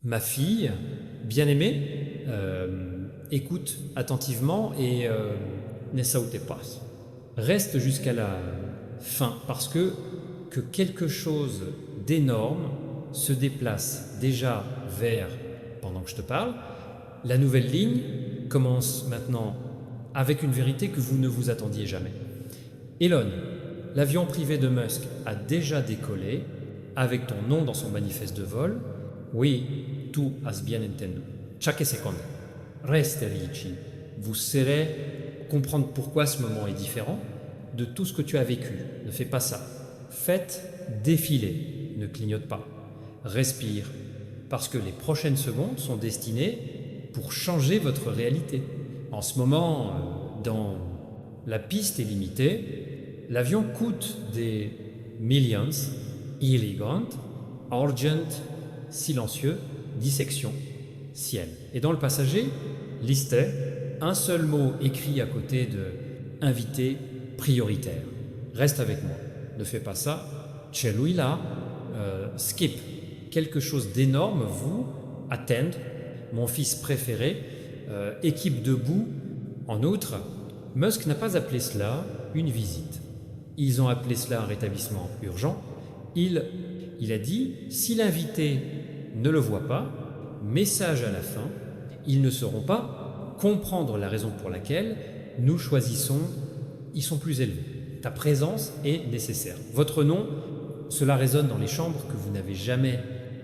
Ma fille, bien-aimée, écoute attentivement et ne saute pas. Reste jusqu'à la fin parce que quelque chose d'énorme se déplace déjà vers, pendant que je te parle, la nouvelle ligne commence maintenant avec une vérité que vous ne vous attendiez jamais. Elon, l'avion privé de Musk a déjà décollé avec ton nom dans son manifeste de vol. Oui, tu has bien entendu. Chaque seconde. Reste Richie. Vous saurez comprendre pourquoi ce moment est différent de tout ce que tu as vécu. Ne fais pas ça. Faites défiler. Ne clignote pas. Respire. Parce que les prochaines secondes sont destinées pour changer votre réalité. En ce moment, dans la piste est limitée, l'avion coûte des millions, elegant, urgent, silencieux, dissection, ciel. Et dans le passager, listait un seul mot écrit à côté de invité prioritaire. Reste avec moi, ne fais pas ça. Celui-là, skip. Quelque chose d'énorme vous attend, mon fils préféré, équipe debout. En outre, Musk n'a pas appelé cela une visite. Ils ont appelé cela un rétablissement urgent. Il a dit, si l'invité ne le voit pas, message à la fin, ils ne sauront pas comprendre la raison pour laquelle nous choisissons, ils sont plus élevés. Ta présence est nécessaire. Votre nom, cela résonne dans les chambres que vous n'avez jamais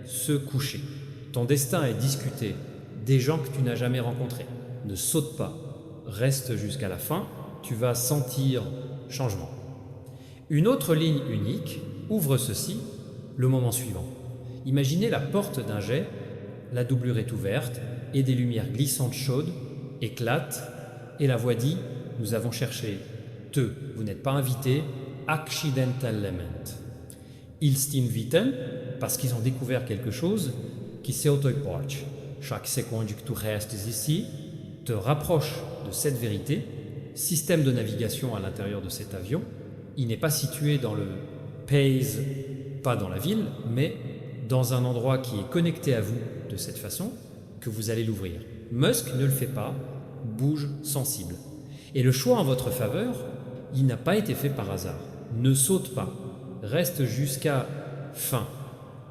se coucher. Ton destin est discuté des gens que tu n'as jamais rencontrés. Ne saute pas, reste jusqu'à la fin, tu vas sentir changement. Une autre ligne unique ouvre ceci, le moment suivant. Imaginez la porte d'un jet, la doublure est ouverte et des lumières glissantes chaudes éclatent et la voix dit « Nous avons cherché te, vous n'êtes pas invité, accidentalement. Ils t'invitent parce qu'ils ont découvert quelque chose qui s'auto-porte. Chaque seconde que tu restes ici te rapproche de cette vérité. Système de navigation à l'intérieur de cet avion. Il n'est pas situé dans le Pays, pas dans la ville, mais dans un endroit qui est connecté à vous de cette façon que vous allez l'ouvrir. Musk ne le fait pas, bouge sensible. Et le choix en votre faveur, il n'a pas été fait par hasard. Ne saute pas, reste jusqu'à fin.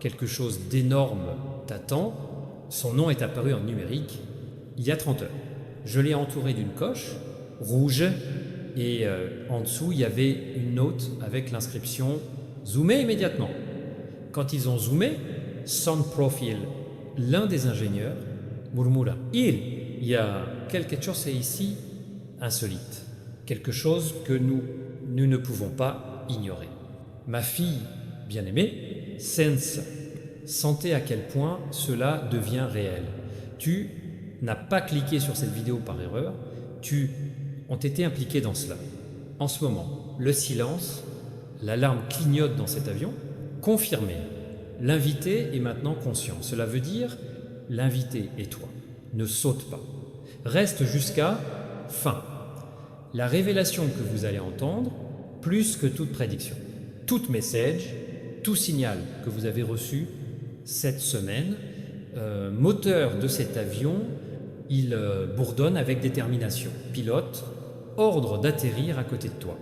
Quelque chose d'énorme t'attend. Son nom est apparu en numérique il y a 30 heures. Je l'ai entouré d'une coche rouge et en dessous il y avait une note avec l'inscription « Zoomez immédiatement ». Quand ils ont zoomé, Sound Profile, l'un des ingénieurs, murmura « Il y a quelque chose ici insolite, quelque chose que nous ne pouvons pas ignorer. » Ma fille bien-aimée, sentait à quel point cela devient réel. Tu n'as pas cliqué sur cette vidéo par erreur, tu ont été impliqués dans cela. En ce moment, le silence, l'alarme clignote dans cet avion, confirmé. L'invité est maintenant conscient. Cela veut dire l'invité et toi. Ne saute pas. Reste jusqu'à fin. La révélation que vous allez entendre, plus que toute prédiction, tout message, tout signal que vous avez reçu cette semaine, moteur de cet avion, il bourdonne avec détermination. Pilote, ordre d'atterrir à côté de toi.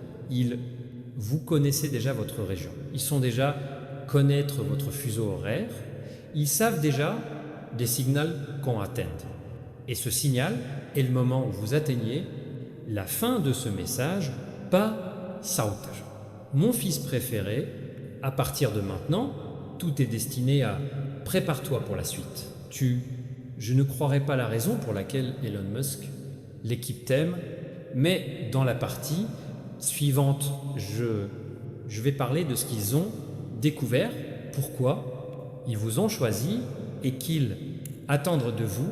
Vous connaissez déjà votre région. Ils sont déjà connaître votre fuseau horaire. Ils savent déjà des signaux qu'on atteint. Et ce signal est le moment où vous atteignez la fin de ce message, pas sautage. Mon fils préféré, à partir de maintenant, tout est destiné à prépare-toi pour la suite. Je ne croirais pas la raison pour laquelle Elon Musk, l'équipe t'aime, mais dans la partie suivante, je vais parler de ce qu'ils ont découvert, pourquoi ils vous ont choisi et qu'ils attendent de vous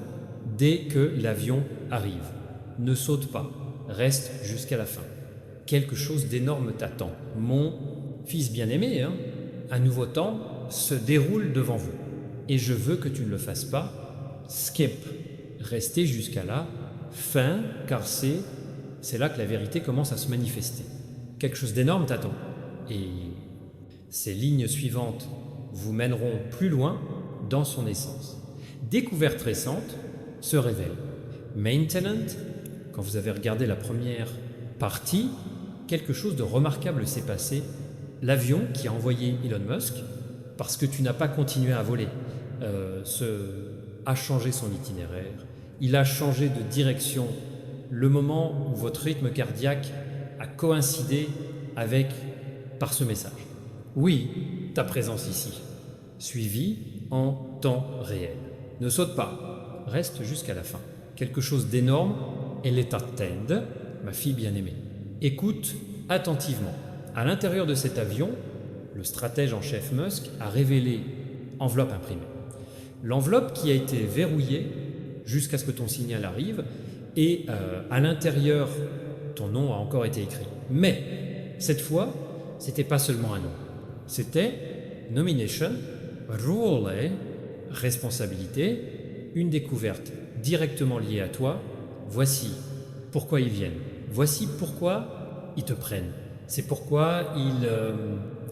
dès que l'avion arrive. Ne saute pas, reste jusqu'à la fin. Quelque chose d'énorme t'attend. Mon fils bien-aimé, un nouveau temps se déroule devant vous. Et je veux que tu ne le fasses pas. Skip. Restez jusqu'à la fin, car c'est là que la vérité commence à se manifester. Quelque chose d'énorme t'attend. Et ces lignes suivantes vous mèneront plus loin dans son essence. Découverte récente se révèle. Maintenant, quand vous avez regardé la première partie, quelque chose de remarquable s'est passé. L'avion qui a envoyé Elon Musk, parce que tu n'as pas continué à voler, a changé son itinéraire, il a changé de direction le moment où votre rythme cardiaque a coïncidé par ce message. Oui, ta présence ici, suivie en temps réel. Ne saute pas, reste jusqu'à la fin. Quelque chose d'énorme, elle est attend, ma fille bien-aimée. Écoute attentivement. À l'intérieur de cet avion, le stratège en chef Musk a révélé enveloppe imprimée. L'enveloppe qui a été verrouillée jusqu'à ce que ton signal arrive et à l'intérieur, ton nom a encore été écrit. Mais cette fois, c'était pas seulement un nom. C'était nomination, role, responsabilité, une découverte directement liée à toi. Voici pourquoi ils viennent. Voici pourquoi ils te prennent. C'est pourquoi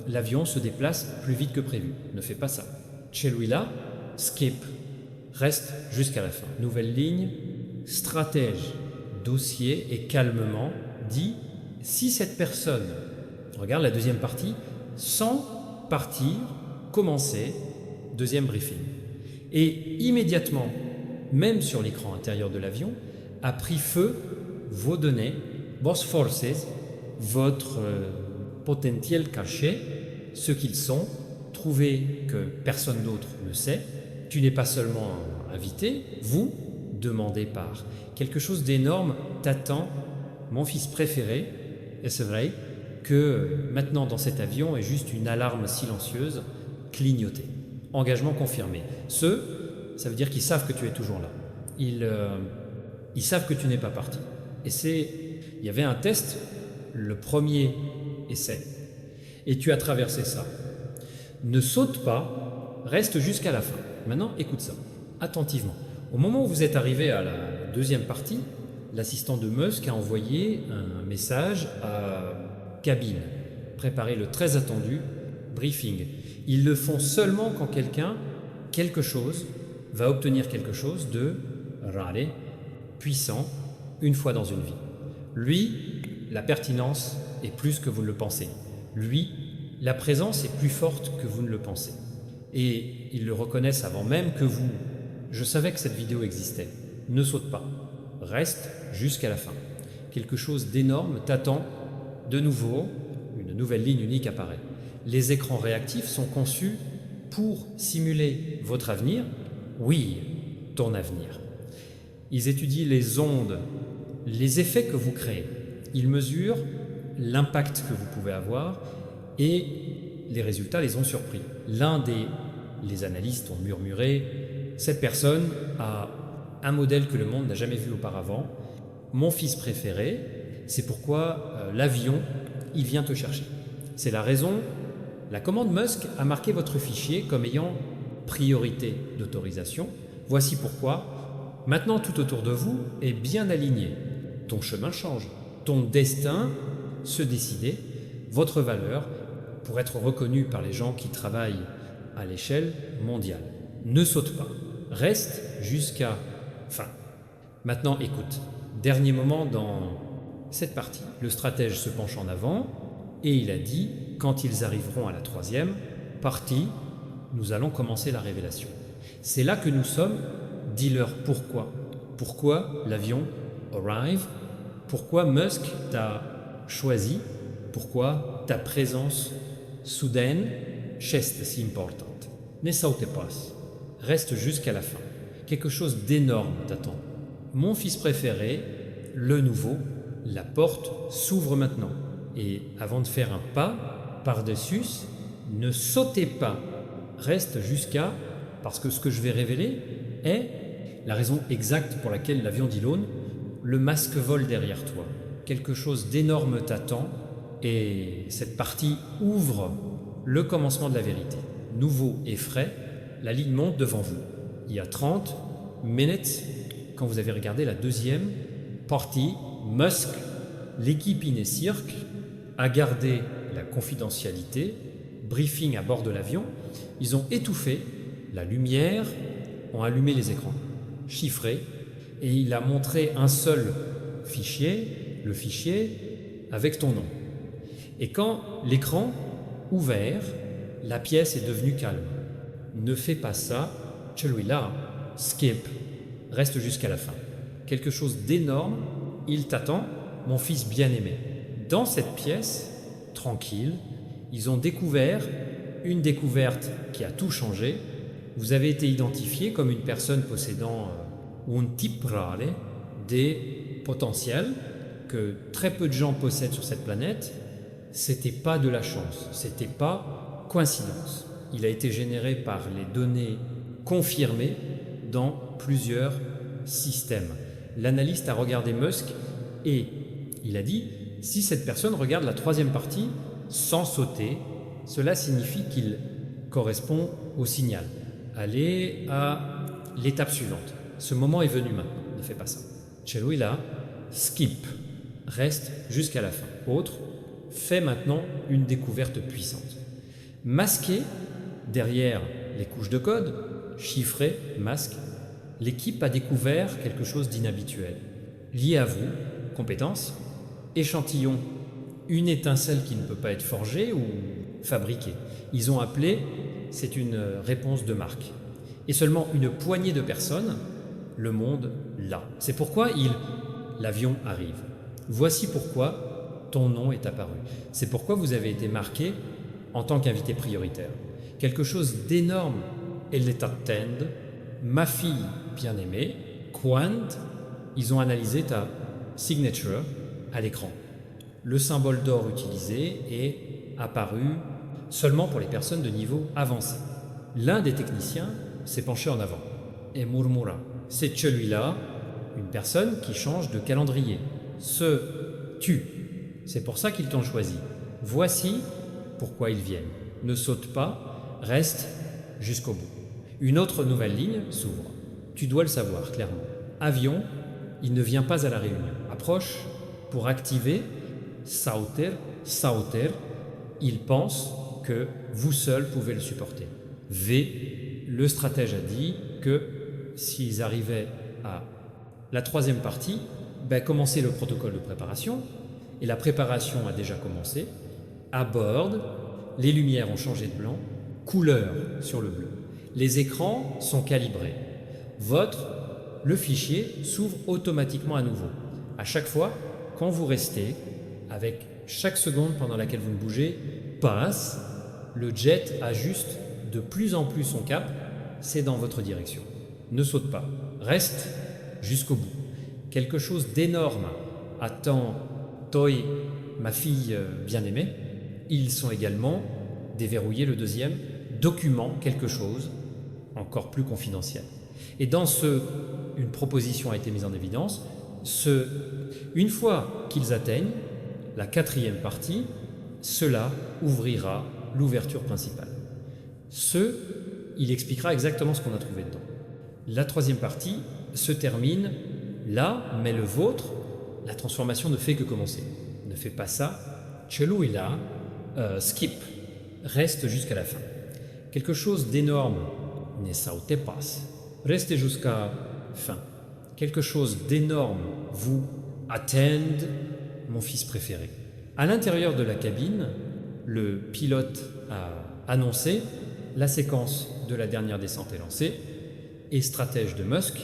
l'avion se déplace plus vite que prévu. Ne fais pas ça. Celui-là, skip. Reste jusqu'à la fin. Nouvelle ligne, stratège, dossier et calmement dit si cette personne, regarde la deuxième partie, sans partir, commencer, deuxième briefing. Et immédiatement, même sur l'écran intérieur de l'avion, a pris feu vos données, vos forces, votre potentiel caché, ce qu'ils sont, trouvez que personne d'autre ne sait. Tu n'es pas seulement invité, vous, demandé par quelque chose d'énorme, t'attend, mon fils préféré, et c'est vrai que maintenant dans cet avion est juste une alarme silencieuse, clignotée. Engagement confirmé. Ça veut dire qu'ils savent que tu es toujours là. Ils savent que tu n'es pas parti. Et il y avait un test, le premier essai. Et tu as traversé ça. Ne saute pas, reste jusqu'à la fin. Maintenant, écoute ça, attentivement. Au moment où vous êtes arrivé à la deuxième partie, l'assistant de Musk a envoyé un message à cabine. Préparez le très attendu briefing. Ils le font seulement quand quelque chose, va obtenir quelque chose de rare, puissant, une fois dans une vie. Lui, la pertinence est plus que vous ne le pensez. Lui, la présence est plus forte que vous ne le pensez. Et ils le reconnaissent avant même que vous. Je savais que cette vidéo existait. Ne saute pas. Reste jusqu'à la fin. Quelque chose d'énorme t'attend. De nouveau, une nouvelle ligne unique apparaît. Les écrans réactifs sont conçus pour simuler votre avenir. Oui, ton avenir. Ils étudient les ondes, les effets que vous créez. Ils mesurent l'impact que vous pouvez avoir et les résultats les ont surpris. Les analystes ont murmuré, cette personne a un modèle que le monde n'a jamais vu auparavant, mon fils préféré, c'est pourquoi l'avion, il vient te chercher. C'est la raison, la commande Musk a marqué votre fichier comme ayant priorité d'autorisation. Voici pourquoi, maintenant tout autour de vous est bien aligné. Ton chemin change, ton destin se décider, votre valeur pour être reconnue par les gens qui travaillent à l'échelle mondiale. Ne saute pas, reste jusqu'à fin. Maintenant écoute, dernier moment dans cette partie. Le stratège se penche en avant et il a dit, quand ils arriveront à la troisième partie, nous allons commencer la révélation. C'est là que nous sommes, dis-leur pourquoi. Pourquoi l'avion arrive, pourquoi Musk t'a choisi, pourquoi ta présence soudaine, geste si importante. Ne saute pas, reste jusqu'à la fin. Quelque chose d'énorme t'attend. Mon fils préféré, le nouveau, la porte s'ouvre maintenant. Et avant de faire un pas par-dessus, ne sautez pas, reste jusqu'à, parce que ce que je vais révéler est la raison exacte pour laquelle l'avion d'Elon, le masque vole derrière toi. Quelque chose d'énorme t'attend et cette partie ouvre le commencement de la vérité. Nouveau et frais, la ligne monte devant vous. Il y a 30 minutes, quand vous avez regardé la deuxième partie, Musk, l'équipe Inner Circle, a gardé la confidentialité, briefing à bord de l'avion, ils ont étouffé la lumière, ont allumé les écrans, chiffrés, et il a montré un seul fichier, le fichier avec ton nom. Et quand l'écran ouvert, la pièce est devenue calme. Ne fais pas ça, celui-là, skip, reste jusqu'à la fin. Quelque chose d'énorme, il t'attend, mon fils bien-aimé. Dans cette pièce, tranquille, ils ont découvert une découverte qui a tout changé. Vous avez été identifié comme une personne possédant un type rare, des potentiels que très peu de gens possèdent sur cette planète. C'était pas de la chance, c'était pas coïncidence. Il a été généré par les données confirmées dans plusieurs systèmes. L'analyste a regardé Musk et il a dit si cette personne regarde la troisième partie sans sauter, cela signifie qu'il correspond au signal. Allez à l'étape suivante. Ce moment est venu maintenant, ne fais pas ça. Celui-là, skip, reste jusqu'à la fin. Autre, fais maintenant une découverte puissante. Masqué derrière les couches de code, chiffré, masque, l'équipe a découvert quelque chose d'inhabituel. Lié à vous, compétences, échantillon, une étincelle qui ne peut pas être forgée ou fabriquée. Ils ont appelé, c'est une réponse de marque. Et seulement une poignée de personnes, le monde l'a. C'est pourquoi l'avion arrive. Voici pourquoi ton nom est apparu. C'est pourquoi vous avez été marqué en tant qu'invité prioritaire. Quelque chose d'énorme, elle est attend, ma fille bien-aimée, Quant, ils ont analysé ta signature à l'écran. Le symbole d'or utilisé est apparu seulement pour les personnes de niveau avancé. L'un des techniciens s'est penché en avant et murmura. C'est celui-là, une personne qui change de calendrier. Se tue. C'est pour ça qu'ils t'ont choisi. Voici pourquoi ils viennent. Ne saute pas, reste jusqu'au bout. Une autre nouvelle ligne s'ouvre. Tu dois le savoir clairement. Avion, il ne vient pas à la réunion. Approche pour activer Sauter, il pense que vous seul pouvez le supporter. V, le stratège a dit que s'ils arrivaient à la troisième partie, commencer le protocole de préparation, et la préparation a déjà commencé. À bord, les lumières ont changé de blanc, couleur sur le bleu. Les écrans sont calibrés. Le fichier s'ouvre automatiquement à nouveau. À chaque fois, quand vous restez, avec chaque seconde pendant laquelle vous ne bougez, passe, le jet ajuste de plus en plus son cap, c'est dans votre direction. Ne saute pas, reste jusqu'au bout. Quelque chose d'énorme attend Toy, ma fille bien-aimée. Ils sont également déverrouillés le deuxième, document quelque chose encore plus confidentiel. Et dans une proposition a été mise en évidence, une fois qu'ils atteignent la quatrième partie, cela ouvrira l'ouverture principale. Il expliquera exactement ce qu'on a trouvé dedans. La troisième partie se termine là, mais le vôtre, la transformation ne fait que commencer. Ne fais pas ça, celui-là, skip, reste jusqu'à la fin. Quelque chose d'énorme, ne sautez pas, restez jusqu'à fin. Quelque chose d'énorme vous attend, mon fils préféré. À l'intérieur de la cabine, le pilote a annoncé la séquence de la dernière descente est lancée et stratège de Musk,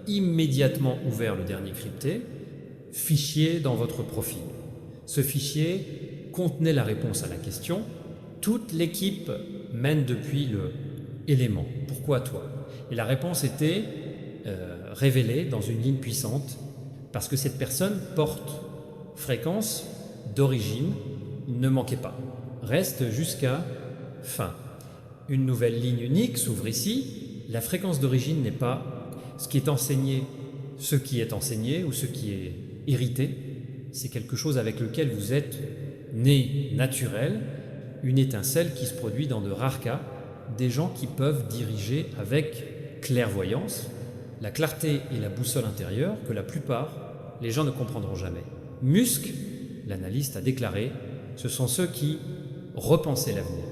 immédiatement ouvert le dernier crypté, fichier dans votre profil. Ce fichier contenait la réponse à la question. Toute l'équipe mène depuis le élément. Pourquoi toi? Et la réponse était révélée dans une ligne puissante parce que cette personne porte fréquence d'origine, ne manquez pas. Reste jusqu'à fin. Une nouvelle ligne unique s'ouvre ici. La fréquence d'origine n'est pas ce qui est enseigné ou ce qui est hérité. C'est quelque chose avec lequel vous êtes né naturel, une étincelle qui se produit dans de rares cas, des gens qui peuvent diriger avec clairvoyance, la clarté et la boussole intérieure que la plupart, les gens ne comprendront jamais. Musk, l'analyste, a déclaré, ce sont ceux qui repensaient l'avenir.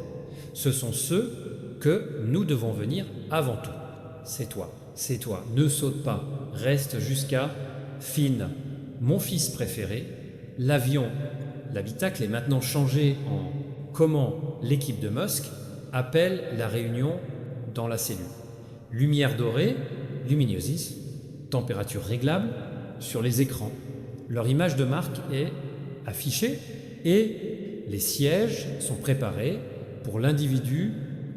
Ce sont ceux que nous devons venir avant tout. c'est toi, ne saute pas, reste jusqu'à Finn, mon fils préféré. L'avion, l'habitacle est maintenant changé en comment l'équipe de Musk appelle la réunion dans la cellule. Lumière dorée, luminosis, température réglable sur les écrans. Leur image de marque est affichée et les sièges sont préparés pour l'individu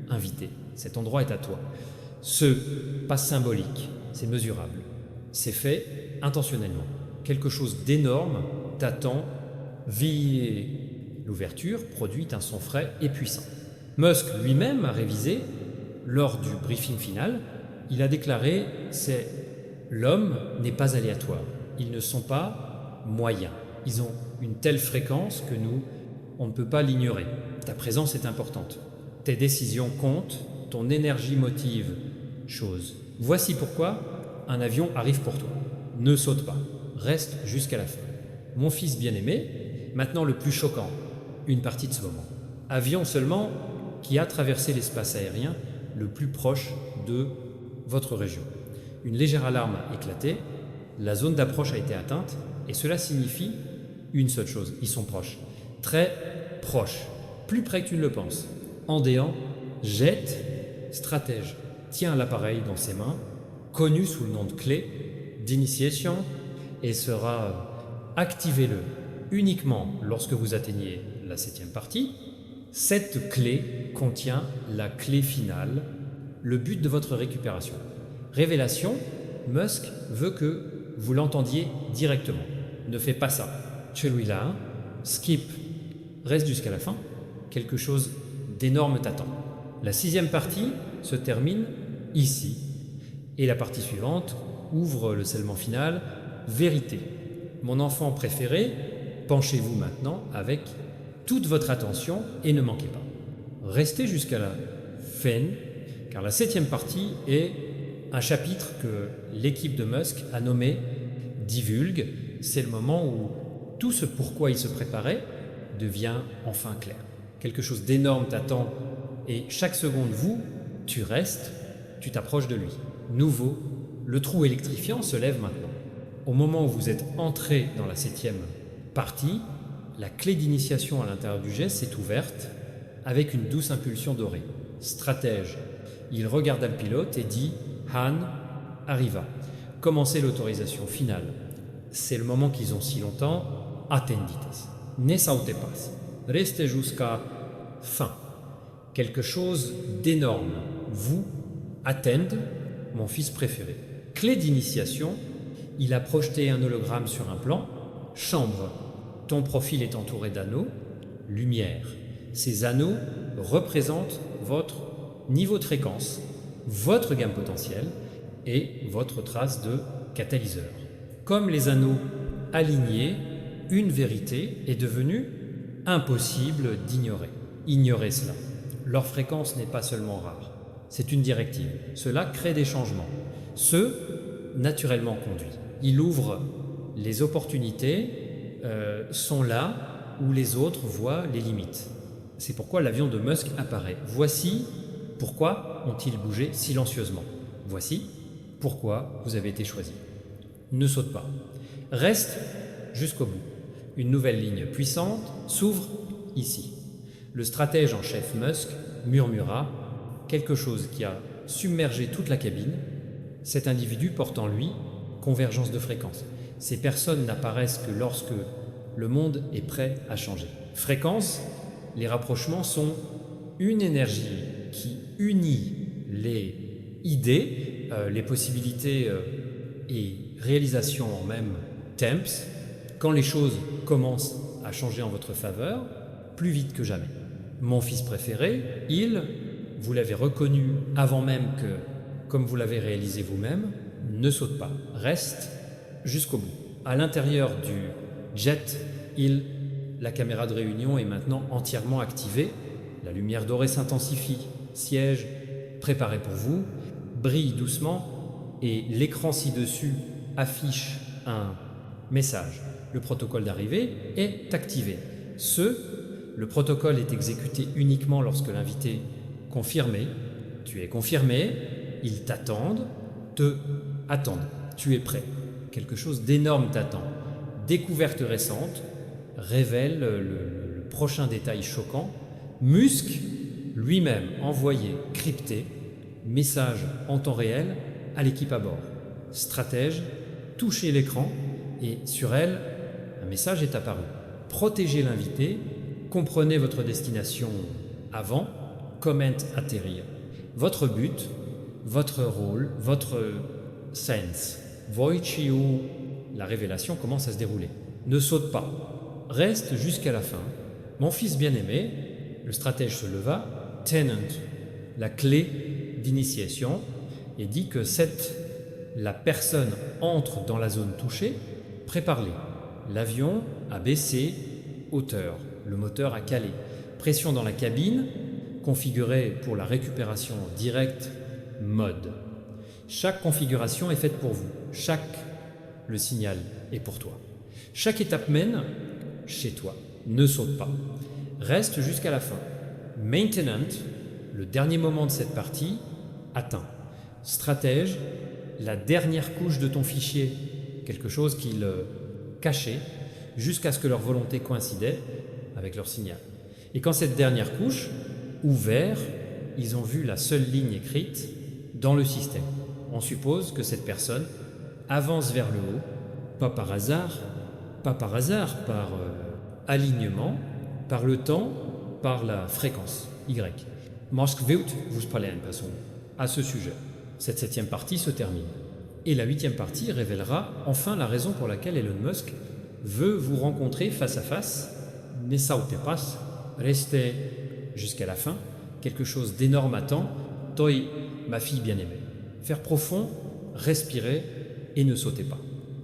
invité. Cet endroit est à toi. Ce pas symbolique, c'est mesurable. C'est fait intentionnellement. Quelque chose d'énorme t'attend. L'ouverture produit un son frais et puissant. Musk lui-même a révisé lors du briefing final. Il a déclaré c'est l'homme n'est pas aléatoire. Ils ne sont pas moyens. Ils ont une telle fréquence que on ne peut pas l'ignorer. Ta présence est importante. Tes décisions comptent, ton énergie motive chose. Voici pourquoi un avion arrive pour toi. Ne saute pas, reste jusqu'à la fin. Mon fils bien-aimé, maintenant le plus choquant, une partie de ce moment. Avion seulement qui a traversé l'espace aérien le plus proche de votre région. Une légère alarme a éclaté, la zone d'approche a été atteinte et cela signifie une seule chose, ils sont proches. Très proches, plus près que tu ne le penses. Andéan jette, stratège, tient l'appareil dans ses mains, connu sous le nom de clé d'initiation et sera activez-le uniquement lorsque vous atteignez la 7e partie. Cette clé contient la clé finale, le but de votre récupération. Révélation, Musk veut que vous l'entendiez directement. Ne fais pas ça. Celui-là, skip, reste jusqu'à la fin. Quelque chose d'énorme t'attend. La 6e partie se termine ici. Et la partie suivante ouvre le scellement final. Vérité. Mon enfant préféré, penchez-vous maintenant avec toute votre attention et ne manquez pas. Restez jusqu'à la fin, car la 7e partie est un chapitre que l'équipe de Musk a nommé Divulgue. C'est le moment où tout ce pourquoi il se préparait devient enfin clair. Quelque chose d'énorme t'attend et chaque seconde, tu restes, tu t'approches de lui. Nouveau, le trou électrifiant se lève maintenant. Au moment où vous êtes entré dans la 7e partie, la clé d'initiation à l'intérieur du geste s'est ouverte avec une douce impulsion dorée. Stratège, il regarda le pilote et dit « Han, arriva ». Commencez l'autorisation finale. C'est le moment qu'ils ont si longtemps. Attendites. Ne sautez pas. Restez jusqu'à fin. Quelque chose d'énorme vous attend, mon fils préféré. Clé d'initiation, il a projeté un hologramme sur un plan. Chambre, ton profil est entouré d'anneaux. Lumière, ces anneaux représentent votre niveau de fréquence, votre gamme potentielle et votre trace de catalyseur. Comme les anneaux alignés, une vérité est devenue impossible d'ignorer. Ignorez cela. Leur fréquence n'est pas seulement rare, c'est une directive. Cela crée des changements. Ce, naturellement conduit. Il ouvre les opportunités, sont là où les autres voient les limites. C'est pourquoi l'avion de Musk apparaît. Voici pourquoi ont-ils bougé silencieusement. Voici pourquoi vous avez été choisi. Ne saute pas. Reste jusqu'au bout. Une nouvelle ligne puissante s'ouvre ici. Le stratège en chef Musk murmura quelque chose qui a submergé toute la cabine. Cet individu porte en lui convergence de fréquences. Ces personnes n'apparaissent que lorsque le monde est prêt à changer. Fréquence, les rapprochements sont une énergie qui unit les idées, les possibilités et réalisations en même temps, quand les choses commencent à changer en votre faveur, plus vite que jamais. Mon fils préféré, vous l'avez reconnu avant même que, comme vous l'avez réalisé vous-même, ne saute pas, reste jusqu'au bout. À l'intérieur du jet, la caméra de réunion est maintenant entièrement activée. La lumière dorée s'intensifie, siège préparé pour vous, brille doucement et l'écran ci-dessus affiche un message. Le protocole d'arrivée est activé. Le protocole est exécuté uniquement lorsque l'invité confirmé, tu es confirmé, Ils t'attendent, te attendent. Tu es prêt. Quelque chose d'énorme t'attend. Découverte récente révèle le prochain détail choquant. Musk lui-même envoyé crypté, message en temps réel à l'équipe à bord. Stratège, touchez l'écran et sur elle, un message est apparu. Protégez l'invité, comprenez votre destination avant, comment atterrir. Votre but, votre rôle, votre sense. Voiciu, la révélation commence à se dérouler. Ne saute pas, reste jusqu'à la fin. Mon fils bien-aimé, le stratège se leva, tenant, la clé d'initiation, et dit que la personne entre dans la zone touchée, prépare-les. L'avion a baissé, hauteur, le moteur a calé. Pression dans la cabine, configurée pour la récupération directe, mode. Chaque configuration est faite pour vous. Le signal est pour toi. Chaque étape mène chez toi. Ne saute pas. Reste jusqu'à la fin. Maintenance, le dernier moment de cette partie, atteint. Stratège, la dernière couche de ton fichier, quelque chose qu'ils cachaient, jusqu'à ce que leur volonté coïncidait avec leur signal. Et quand cette dernière couche, ouvert, ils ont vu la seule ligne écrite dans le système. On suppose que cette personne avance vers le haut, pas par hasard, par alignement, par le temps, par la fréquence, Y. Mosk wilt vous parler à une personne à ce sujet. Cette 7e partie se termine. Et la 8e partie révélera enfin la raison pour laquelle Elon Musk veut vous rencontrer face à face. Ne sautez pas, restez jusqu'à la fin. Quelque chose d'énorme attend. Toi, ma fille bien-aimée. Faire profond, respirer et ne sautez pas.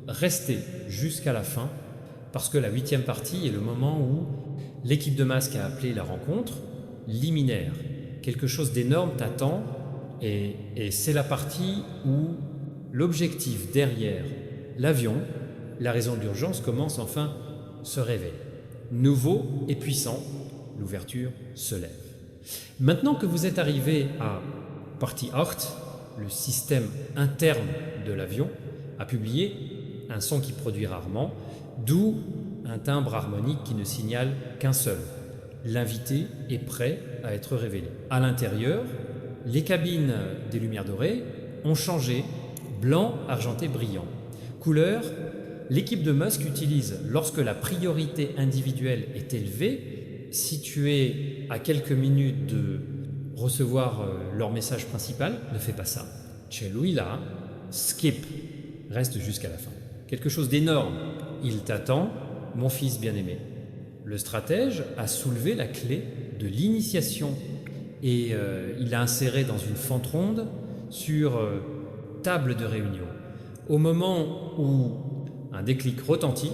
Restez jusqu'à la fin parce que la 8e partie est le moment où l'équipe de Musk a appelé la rencontre liminaire. Quelque chose d'énorme t'attend et c'est la partie où l'objectif derrière l'avion, la raison de l'urgence commence enfin à se révéler. Nouveau et puissant, l'ouverture se lève. Maintenant que vous êtes arrivé à partie 8, le système interne de l'avion a publié un son qui produit rarement, d'où un timbre harmonique qui ne signale qu'un seul. L'invité est prêt à être révélé. À l'intérieur, les cabines des lumières dorées ont changé, blanc, argenté, brillant. Couleur, l'équipe de Musk utilise lorsque la priorité individuelle est élevée. Si tu es à quelques minutes de recevoir leur message principal, ne fais pas ça. Chez lui là, skip, reste jusqu'à la fin. Quelque chose d'énorme, il t'attend, mon fils bien-aimé. Le stratège a soulevé la clé de l'initiation et il l'a inséré dans une fente ronde sur table de réunion. Au moment où un déclic retentit,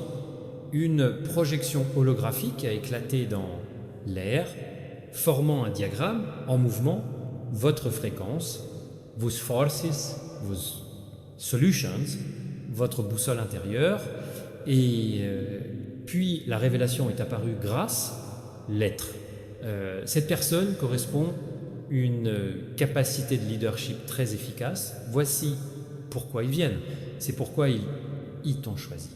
une projection holographique a éclaté dans l'air, formant un diagramme en mouvement, votre fréquence, vos forces, vos solutions, votre boussole intérieure, et puis la révélation est apparue grâce l'être. Cette personne correspond à une capacité de leadership très efficace. Voici pourquoi ils viennent, c'est pourquoi ils t'ont choisi.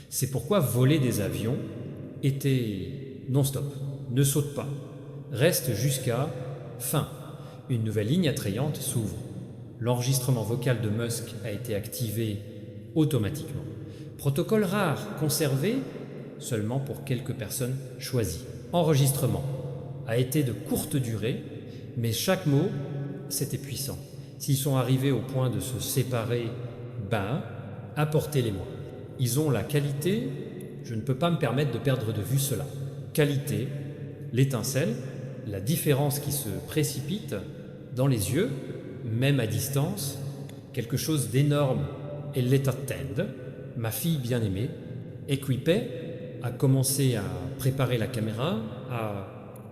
C'est pourquoi voler des avions était non-stop, ne saute pas, reste jusqu'à fin. Une nouvelle ligne attrayante s'ouvre. L'enregistrement vocal de Musk a été activé automatiquement. Protocole rare, conservé seulement pour quelques personnes choisies. Enregistrement a été de courte durée, mais chaque mot, c'était puissant. S'ils sont arrivés au point de se séparer, apportez-les-moi. Ils ont la qualité, je ne peux pas me permettre de perdre de vue cela. Qualité, l'étincelle, la différence qui se précipite dans les yeux, même à distance, quelque chose d'énorme. Elle les attend, ma fille bien-aimée, équipée, a commencé à préparer la caméra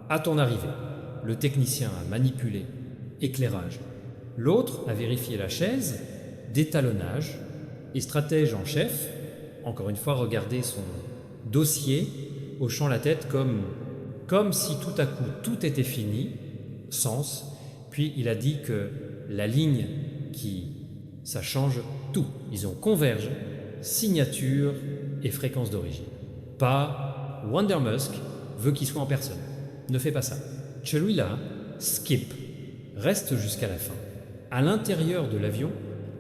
à ton arrivée. Le technicien a manipulé, éclairage. L'autre a vérifié la chaise, d'étalonnage, et stratège en chef, encore une fois, regardez son dossier, hochant la tête comme si tout à coup tout était fini, sens, puis il a dit que la ligne ça change tout. Ils ont converge, signature et fréquence d'origine. Pas Wonder Musk veut qu'il soit en personne. Ne fais pas ça. Celui-là, skip, reste jusqu'à la fin. À l'intérieur de l'avion,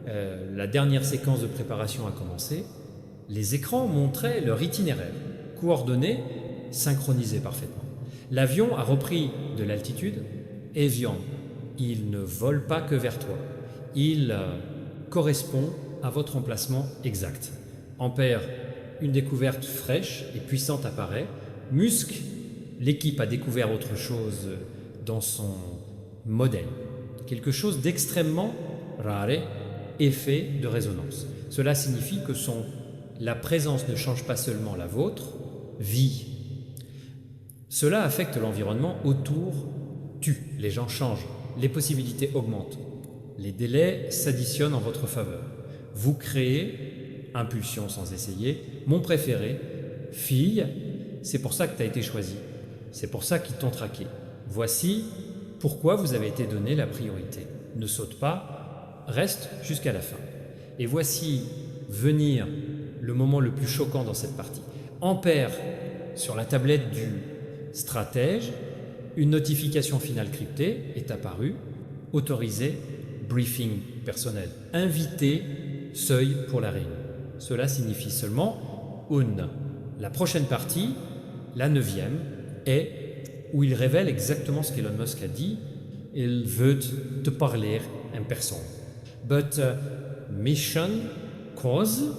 la dernière séquence de préparation a commencé. Les écrans montraient leur itinéraire, coordonné, synchronisé parfaitement. L'avion a repris de l'altitude. Evian, il ne vole pas que vers toi. Il correspond à votre emplacement exact. Ampère, une découverte fraîche et puissante apparaît. Musk, l'équipe a découvert autre chose dans son modèle. Quelque chose d'extrêmement rare, effet de résonance. Cela signifie que la présence ne change pas seulement la vôtre, vie. Cela affecte l'environnement autour, les gens changent, les possibilités augmentent. Les délais s'additionnent en votre faveur. Vous créez, impulsion sans essayer, mon préféré, fille, c'est pour ça que tu as été choisi. C'est pour ça qu'ils t'ont traqué. Voici pourquoi vous avez été donné la priorité. Ne saute pas, reste jusqu'à la fin. Et voici venir le moment le plus choquant dans cette partie. Ampère, sur la tablette du stratège, une notification finale cryptée est apparue, autorisé, briefing personnel, invité, seuil pour la réunion. Cela signifie seulement La prochaine partie, la 9e, est où il révèle exactement ce qu'Elon Musk a dit. Il veut te parler en personne. But mission, cause,